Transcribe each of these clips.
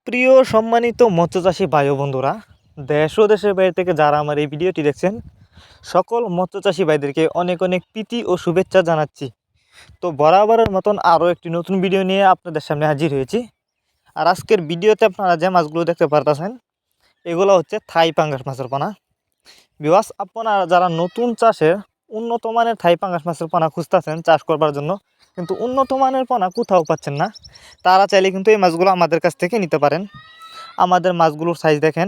প্রিয় সম্মানিত মৎস্যচাষী ভাই ও বন্ধুরা, দেশ ও দেশের বাইরে থেকে যারা আমার এই ভিডিওটি দেখছেন, সকল মৎস্যচাষী ভাইদেরকে অনেক অনেক প্রীতি ও শুভেচ্ছা জানাচ্ছি। তো বরাবরের মতন আরও একটি নতুন ভিডিও নিয়ে আপনাদের সামনে হাজির হয়েছি। আর আজকের ভিডিওতে আপনারা যে মাছগুলো দেখতে পারতেছেন, এগুলো হচ্ছে থাই পাঙ্গাস মাছের পোনা। বিওয়াস, আপনারা যারা নতুন চাষে উন্নত মানের থাই পাঙ্গাস মাছের পোনা খুঁজতেছেন চাষ করবার জন্য, কিন্তু উন্নত মানের পোনা কোথাও পাচ্ছেন না, তারা চাইলে কিন্তু এই মাছগুলো আমাদের কাছ থেকে নিতে পারেন। আমাদের মাছগুলোর সাইজ দেখেন,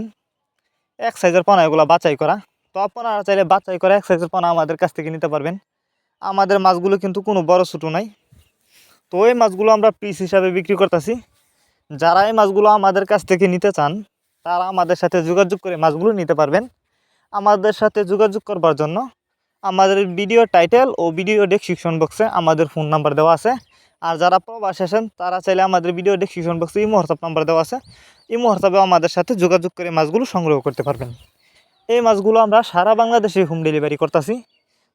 এক সাইজের পোনা এগুলো বাছাই করা। তো আপনারা চাইলে বাছাই করা এক সাইজের পোনা আমাদের কাছ থেকে নিতে পারবেন। আমাদের মাছগুলো কিন্তু কোনো বড় ছোটো নাই। তো এই মাছগুলো আমরা পিস হিসাবে বিক্রি করতেছি। যারা এই মাছগুলো আমাদের কাছ থেকে নিতে চান, তারা আমাদের সাথে যোগাযোগ করে মাছগুলো নিতে পারবেন। আমাদের সাথে যোগাযোগ করবার জন্য আমাদের ভিডিও টাইটেল ও ভিডিও ডেসক্রিপশন বক্সে আমাদের ফোন নাম্বার দেওয়া আছে। আর যারা প্রবাসে আছেন, তারা চাইলে আমাদের ভিডিও ডেসক্রিপশন বক্সে ইমো হোয়াটসঅ্যাপ নাম্বার দেওয়া আছে, ইমো হোয়াটসঅ্যাপেও আমাদের সাথে যোগাযোগ করে মাছগুলো সংগ্রহ করতে পারবেন। এই মাছগুলো আমরা সারা বাংলাদেশে হোম ডেলিভারি করতেছি।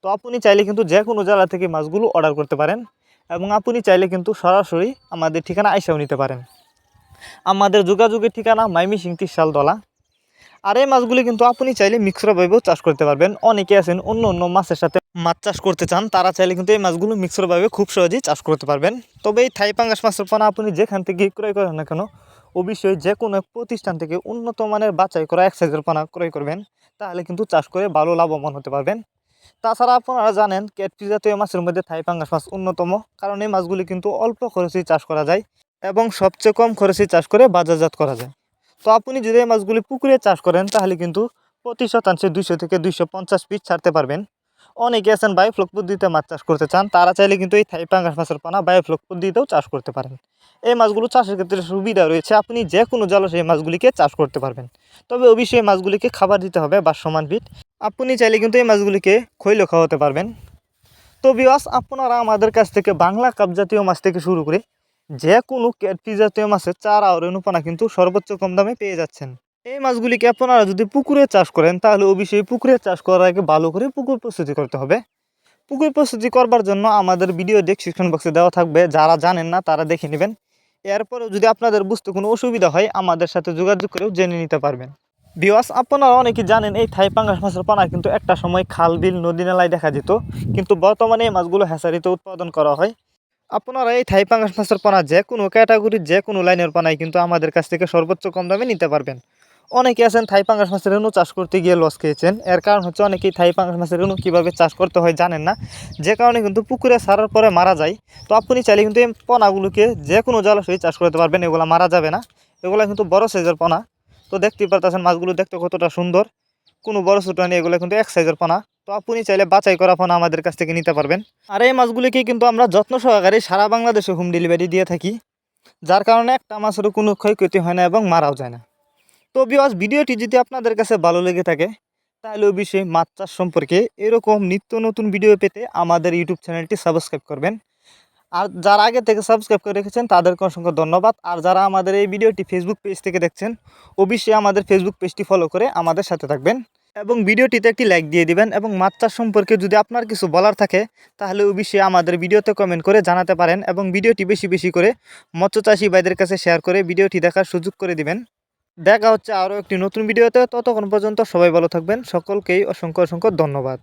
তো আপনি চাইলে কিন্তু যে কোনো জেলা থেকে মাছগুলো অর্ডার করতে পারেন, এবং আপনি চাইলে কিন্তু সরাসরি আমাদের ঠিকানা আইসাও নিতে পারেন। আমাদের যোগাযোগের ঠিকানা ময়মনসিংহ তিরশালতলা। আর এই মাছগুলি কিন্তু আপনি চাইলে মিক্সরভাবেও চাষ করতে পারবেন। অনেকে আছেন অন্য অন্য মাছের সাথে মাছ চাষ করতে চান, তারা চাইলে কিন্তু এই মাছগুলো মিক্সরভাবে খুব সহজেই চাষ করতে পারবেন। তবে এই থাই পাঙ্গাস মাছের পোনা আপনি যেখান থেকে ক্রয় করেন না কেন, অবশ্যই যে কোনো এক প্রতিষ্ঠান থেকে উন্নত মানের বাছাই করা এক সাইজের পোনা ক্রয় করবেন, তাহলে কিন্তু চাষ করে ভালো লাভবান হতে পারবেন। তাছাড়া আপনারা জানেন, ক্যাটফিশ জাতীয় মাছের মধ্যে থাই পাঙ্গাস মাছ অন্যতম, কারণ এই মাছগুলি কিন্তু অল্প খরচেই চাষ করা যায় এবং সবচেয়ে কম খরচেই চাষ করে বাজারজাত করা যায়। তো আপনি যদি এই মাছগুলি পুকুরে চাষ করেন, তাহলে কিন্তু প্রতি শতাংশে 200 থেকে 250 পিস ছাড়তে পারবেন। অনেকে আছেন বায়োফ্লক পদ্ধতিতে মাছ চাষ করতে চান, তারা চাইলে কিন্তু এই থাই পাঙ্গাস মাছের পোনা বায়োফ্লক পদ্ধতিতেও চাষ করতে পারেন। এই মাছগুলো চাষের ক্ষেত্রে সুবিধা রয়েছে, আপনি যে কোনো জলাশয়ে এই মাছগুলিকে চাষ করতে পারবেন। তবে অবশ্যই এই মাছগুলিকে খাবার দিতে হবে বা সমান ফিট। আপনি চাইলে কিন্তু এই মাছগুলিকে খৈল খাওয়াতে পারবেন। তো ভিউয়ার্স, আপনারা আমাদের কাছ থেকে বাংলা কাপ জাতীয় মাছ থেকে শুরু করে যে কোনো ক্যাটফিশ জাতীয় মাছের চারা ও রেণুপানা কিন্তু সর্বোচ্চ কম দামে পেয়ে যাচ্ছেন। এই মাছগুলিকে আপনারা যদি পুকুরে চাষ করেন, তাহলে অবশ্যই পুকুরে চাষ করার আগে ভালো করে পুকুর প্রস্তুতি করতে হবে। পুকুর প্রস্তুতি করবার জন্য আমাদের ভিডিও ডেসক্রিপশন বক্সে দেওয়া থাকবে, যারা জানেন না তারা দেখে নেবেন। এরপরেও যদি আপনাদের বুঝতে কোনো অসুবিধা হয়, আমাদের সাথে যোগাযোগ করেও জেনে নিতে পারবেন। ভিউয়ার্স, আপনারা অনেকে জানেন এই থাই পাঙ্গাস মাছের পোনা কিন্তু একটা সময় খাল বিল নদী নালায় দেখা যেত, কিন্তু বর্তমানে এই মাছগুলো হ্যাচারিতে উৎপাদন করা হয়। আপনারা এই থাই পাঙ্গাস মাছের পোনা যে কোনো ক্যাটাগরির যে কোনো লাইনের পোনাই কিন্তু আমাদের কাছ থেকে সর্বোচ্চ কম দামে নিতে পারবেন। অনেকে আছেন থাই পাঙ্গাস মাছের রেণু চাষ করতে গিয়ে লস খেয়েছেন। এর কারণ হচ্ছে অনেকেই থাই পাঙ্গাস মাছের রেণু কীভাবে চাষ করতে হয় জানেন না, যে কারণে কিন্তু পুকুরে ছাড়ার পরে মারা যায়। তো আপনি চাইলে কিন্তু এই পোনাগুলোকে যে কোনো জলাশয়ে চাষ করতে পারবেন, এগুলো মারা যাবে না। এগুলো কিন্তু বড় সাইজের পোনা। তো দেখতেই পারতেছেন মাছগুলো দেখতে কতটা সুন্দর, কোনো বড় ছোটো নেই, এগুলো কিন্তু এক সাইজের পোনা। তো আপনি চাইলে বাছাই করা পোনা আমাদের কাছ থেকে নিতে পারবেন। আর এই মাছগুলিকে কিন্তু আমরা যত্ন সহকারে সারা বাংলাদেশে হোম ডেলিভারি দিয়ে থাকি, যার কারণে একটা মাছেরও কোনো ক্ষয়ক্ষতি হয় না এবং মারাও যায় না। তো ভিউয়ার্স, ভিডিওটি যদি আপনাদের কাছে ভালো লেগে থাকে, তাহলে অবশ্যই মাছ চাষ সম্পর্কে এরকম নিত্য নতুন ভিডিও পেতে আমাদের ইউটিউব চ্যানেলটি সাবস্ক্রাইব করবেন। আর যারা আগে থেকে সাবস্ক্রাইব করে রেখেছেন তাদেরকে অসংখ্য ধন্যবাদ। আর যারা আমাদের এই ভিডিওটি ফেসবুক পেজ থেকে দেখছেন, অবশ্যই আমাদের ফেসবুক পেজটি ফলো করে আমাদের সাথে থাকবেন এবং ভিডিওটিতে একটি লাইক দিয়ে দিবেন। এবং মাছ চাষ সম্পর্কে যদি আপনার কিছু বলার থাকে, তাহলে অবশ্যই আমাদের ভিডিওতে কমেন্ট করে জানাতে পারেন এবং ভিডিওটি বেশি বেশি করে মৎস্যচাষী ভাইদের কাছে শেয়ার করে ভিডিওটি দেখার সুযোগ করে দিবেন। দেখা হচ্ছে আরও একটি নতুন ভিডিওতে। ততক্ষণ পর্যন্ত সবাই ভালো থাকবেন। সকলকেই অসংখ্য অসংখ্য ধন্যবাদ।